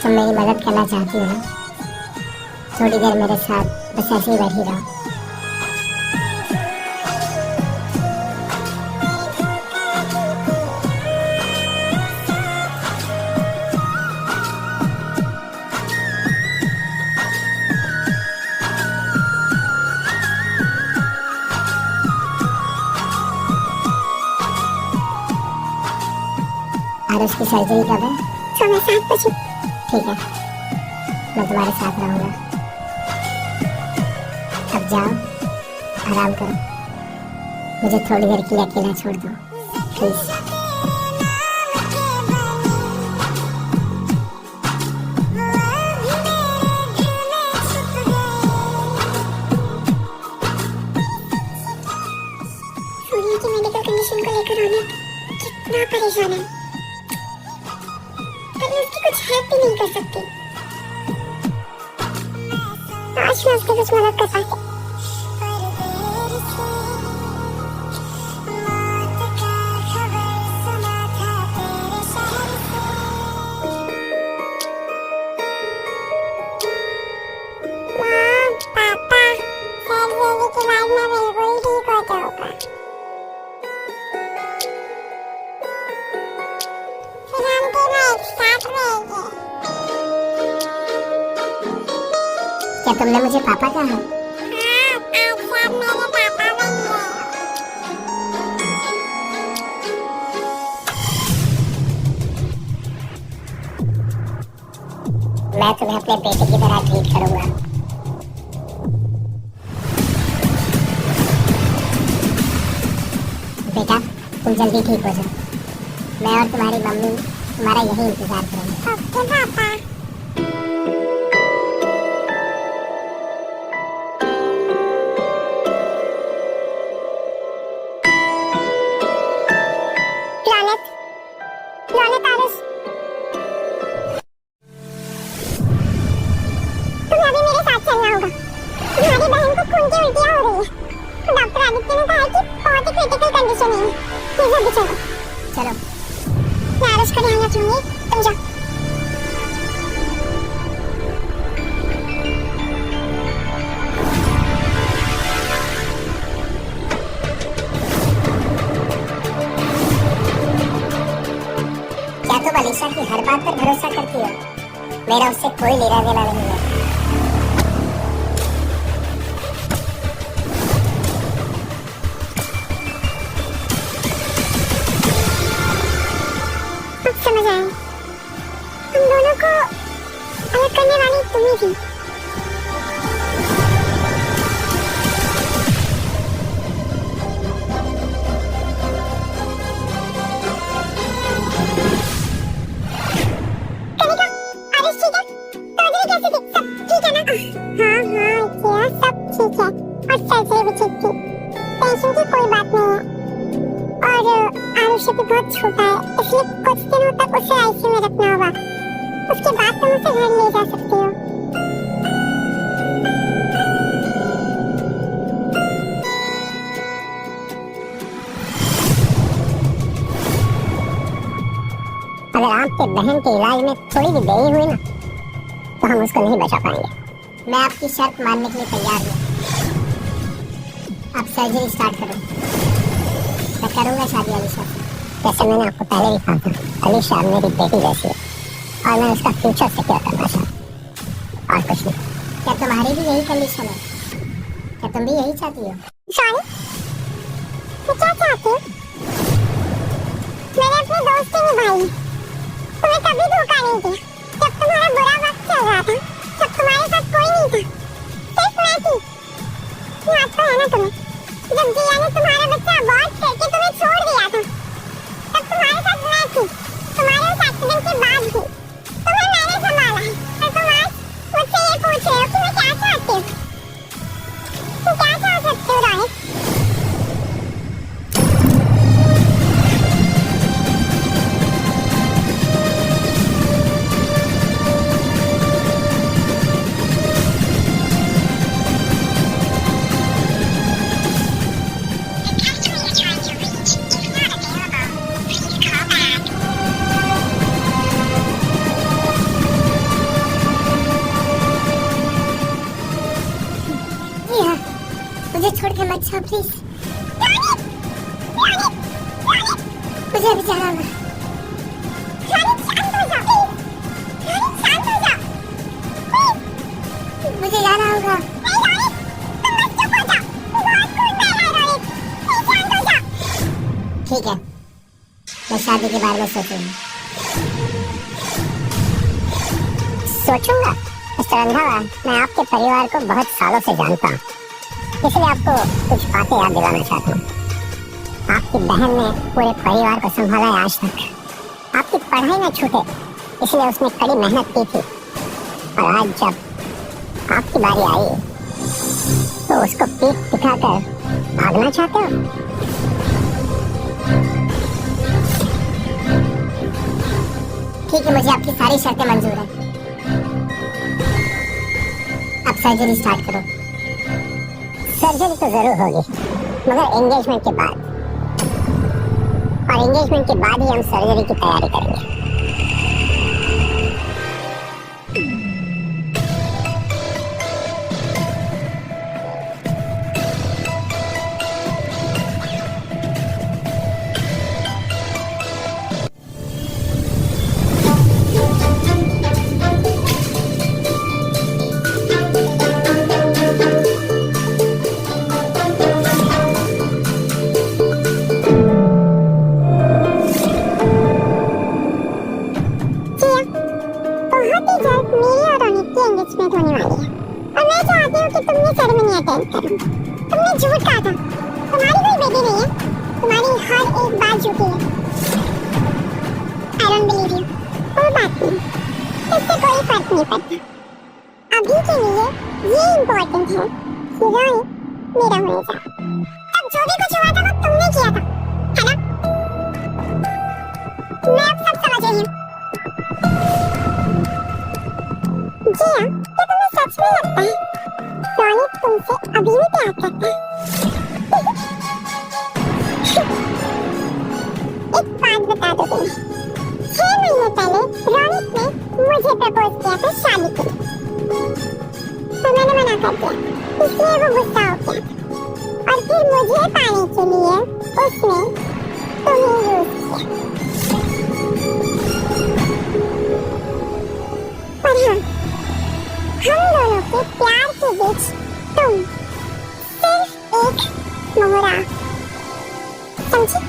तुम मेरी मदद करना चाहती हो ना? थोड़ी देर मेरे साथ बस ऐसे ही बैठी रहो। और उसकी सर्जरी कब है? सुबह 7 बजे। ठीक है, मैं तुम्हारे साथ रहूंगा। अब जाओ, आराम करो। मुझे थोड़ी देर के लिए अकेला छोड़ दो प्लीज। सूर्य की मेडिकल कंडीशन को लेकर हमें कितना परेशान है, पर मैं उसकी कुछ हेल्प भी नहीं कर सकती। आज मैं उसकी कुछ मदद कर पाती। क्या तुमने मुझे पापा कहा? मैं तुम्हें अपने बेटे की तरह ट्रीट करूंगा। बेटा, तुम जल्दी ठीक हो जाओ। मैं और तुम्हारी मम्मी तुम्हारा यही इंतजार करेंगे। ओके पापा। चलो, मैं आरुष को ध्यान रखूंगी, तुम जाओ। क्या तुम अलीशा की हर बात पर भरोसा करती हो? मेरा उससे कोई लेना देना नहीं है। समझ आया, हम दोनों को अलग करने वाली तुम ही थी। कनिका, आरुष ठीक है? सर्जरी कैसी थी? सब ठीक है ना? हाँ, किया सब ठीक है और सर्जरी भी ठीक थी। टेंशन की कोई बात नहीं है। और आरुष भी बहुत छोटा है, इसलिए कुछ दिनों तक उसे आईसीयू में रखना होगा। उसके बाद तुम उसे घर ले जा सकते हो। अगर आपके बहन के इलाज में थोड़ी भी देरी हुई ना, तो हम उसको नहीं बचा पाएंगे। मैं आपकी शर्त मानने के लिए तैयार हूँ। आप सर्जरी स्टार्ट करो। मैं करूँगा शादी अलीशा से। जैसे मैंने आपको पहले भी कहा था, अलीशा मेरी बेटी जैसी है और मैं उसका फ्यूचर सिक्योर करना चाहता, और कुछ नहीं। क्या तुम्हारी भी यही कंडीशन है? क्या तुम भी यही चाहती हो? सॉरी, मैं क्या चाहती हूँ? मैंने अपने दोस्त से निभाई, तुम्हें कभी धोखा नहीं दिया। जब तुम्हारा बुरा वक्त चल रहा था, तब तुम्हारे साथ कोई नहीं था, सिर्फ मैं थी। याद तो है ना तुम्हें, जब जिया ने तुम्हारा बच्चा अबॉर्ट करके तुम्हें छोड़ दिया था, तब तुम्हारे साथ मैं थी। तुम्हारे उस एक्सीडेंट के बाद भी तुम्हें मैंने संभाला है, और तुम आज मुझसे ये पूछ रहे हो कि मैं क्या चाहती हूँ? तुम क्या चाह सकते हो रोहित? शर्टें मत छाप प्लीज। मुझे अभी जाना होगा। मुझे जाना होगा। ठीक है, मैं शादी के बारे में सोचूंगा। मिस्टर रंधावा, मैं आपके परिवार को बहुत सालों से जानता हूँ, इसलिए आपको कुछ बातें याद दिलाना चाहता हूँ। आपकी बहन ने पूरे परिवार को संभाला है आज तक। आपकी पढ़ाई न छूटे, इसलिए उसने कड़ी मेहनत की थी, और आज जब आपकी बारी आई तो उसको पीठ दिखाकर भागना चाहते हो? ठीक है, मुझे आपकी सारी शर्तें मंजूर है। अब सर्जरी स्टार्ट करो। सर्जरी तो जरूर होगी, मगर एंगेजमेंट के बाद, और एंगेजमेंट के बाद ही हम सर्जरी की तैयारी करेंगे। एंगेजमेंट होने वाली है और मैं चाहती हूँ कि तुमने सेरेमनी अटेंड करो। तुमने झूठ कहा था, तुम्हारी कोई बेटी नहीं है, तुम्हारी हर एक बात झूठी है। I don't believe you। कोई बात नहीं, इससे कोई फर्क नहीं पड़ता। अभी के लिए ये इम्पोर्टेंट है कि रोहित मेरा होने जा। तब जो भी कुछ हुआ था वो तुमने किया था, है ना? मैं अब सब समझ रही हूँ। जी हाँ, क्या तुम्हें सच में लगता है रोनित तुमसे अभी भी प्यार करता है? एक बात बता दो तुम्हें, 6 महीने पहले रोनित ने मुझे प्रपोज किया था शादी के लिए, तो मैंने मना कर दिया, इसलिए वो गुस्सा हो गया था, और फिर मुझे पाने के लिए उसने तुम्हें यूज किया। पर हाँ, हम दोनों के प्यार के बीच तुम सिर्फ एक मोहरा, समझी?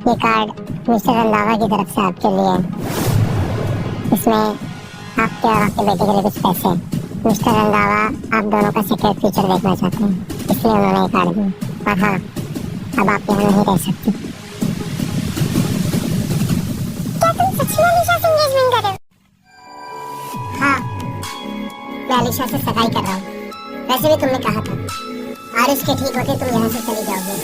ये कार्ड मिस्टर रंधावा की तरफ से आपके लिए, इसमें आपके और आपके बेटे के लिए कुछ पैसे। मिस्टर रंधावा आप दोनों का सेक्रेट फ्यूचर देखना चाहते हैं, इसलिए उन्होंने ये कार्ड दिया। और हाँ, अब आप यहाँ नहीं रह सकते। क्या तुम सच में अलीशा से एंगेजमेंट कर रहे हो? हाँ, मैं अलीशा से सगाई कर रहा हूँ। वैसे भी तुमने कहा था आरुष के ठीक होते तुम यहाँ से चली जाओगे,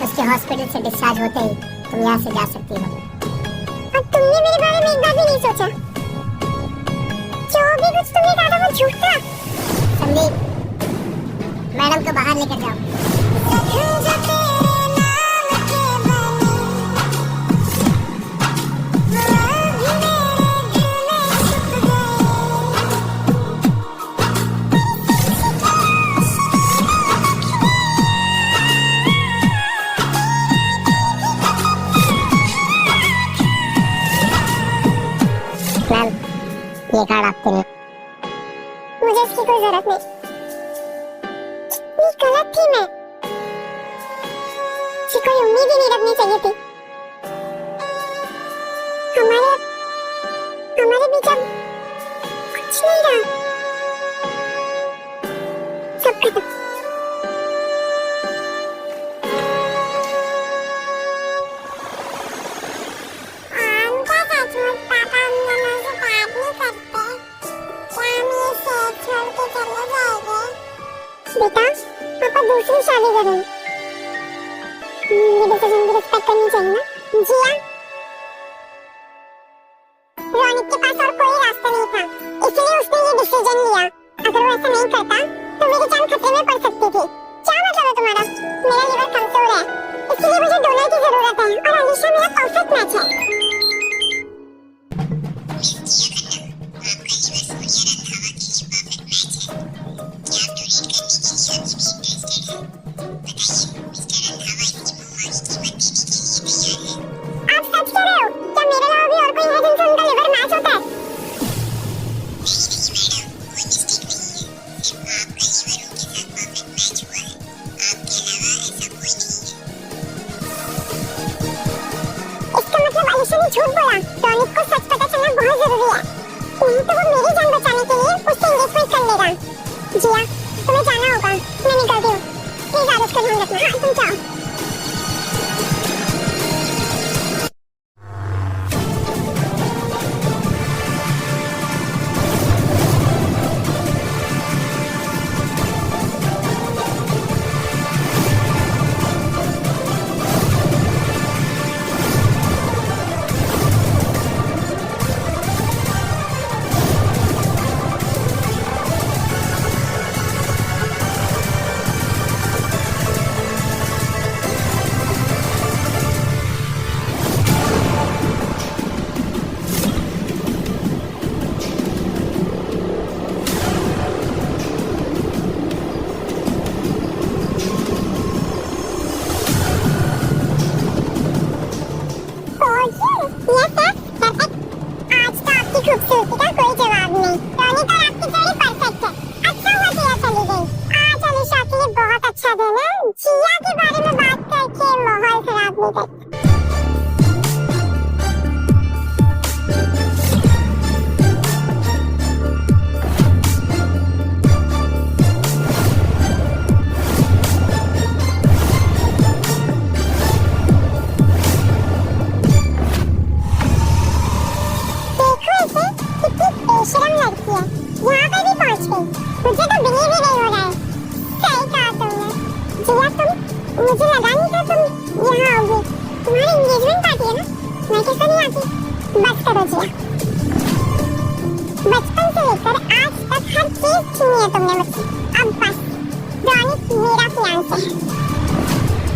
उसके हॉस्पिटल से डिस्चार्ज होते ही तुम यहाँ से जा सकती हो। और तुमने मेरे बारे में एक बार भी नहीं सोचा? जो भी कुछ तुमने कहा था वो झूठ था। संदीप, मैडम को बाहर लेकर जाओ। मैम, ये कार्ड आपके लिए। मुझे इसकी कोई जरूरत नहीं, ये गलत थी। मैं कोई उम्मीद ही नहीं रखनी चाहिए थी। हमारे बीच अब कुछ नहीं रहा, सब खत्म। बेटा, पापा दूसरी करूँ? मेरे डिसीजन की रिस्पेक्ट करनी चाहिए ना? जिया, रोनिक के पास और कोई रास्ता नहीं था, इसलिए उसने ये डिसीजन लिया। अगर वो ऐसा नहीं करता तो मेरी जान खतरे में पड़ सकती थी। क्या मतलब है तुम्हारा? मेरा लिवर कमजोर है, इसलिए मुझे डोनर की जरूरत है और अलीशा मेरा परफेक्ट मैच है। आप सच कह रहे हो? क्या मेरे अलावा भी और कोई है जिनसे उनका लिवर मैच होता है? इसका मतलब अलीशा ने झूठ बोला। रोनिक को सच पता चलना बहुत जरूरी है, नहीं तो वो मेरी जान बचाने के लिए उससे एंगेजमेंट कर लेगा। जिया, तुम्हें जाना होगा, मैं निकलती हूँ। प्लीज आरुष का ध्यान रखना। हाँ, तुम जाओ। खूबसूरती का कोई जवाब नहीं। रोनिक और आपकी जोड़ी परफेक्ट है। अच्छा हुआ जिया चली गई। आज अलीशा के लिए बहुत अच्छा दिन है। जिया के बारे में बात करके माहौल खराब नहीं करता। बेशरम लड़की है, यहाँ पे भी पहुँच गई। मुझे तो बिलीव ही नहीं हो रहा है। सही कहा तुमने। जिया, मुझे लगा नहीं था तुम यहाँ आओगी। तुम्हारी एंगेजमेंट पार्टी है ना? मैं कैसे नहीं आती? बस करो जिया। बचपन से लेकर आज तक हर चीज छीनी है तुमने मुझसे। अब बस, रोनिक मेरा फियांसे है।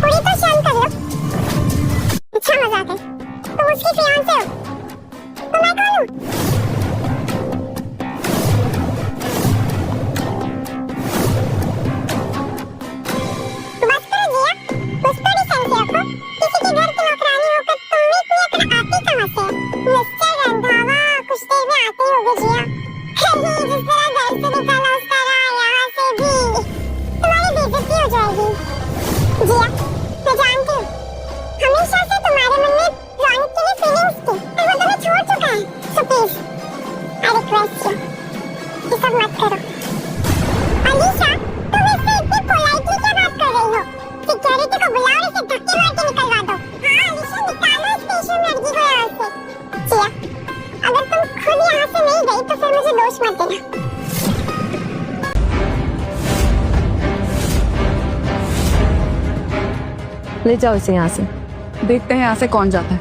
पूरी तो शांत कर लो। अच्छा मजाक है, तुम उसकी फियांसे हो तो मैं कौन हूँ? ले जाओ इसे यहाँ से। देखते हैं यहाँ से कौन जाता है।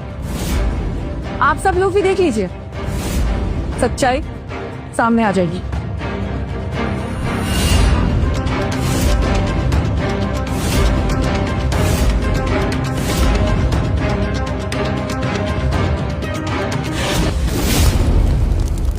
आप सब लोग भी देख लीजिए, सच्चाई सामने आ जाएगी।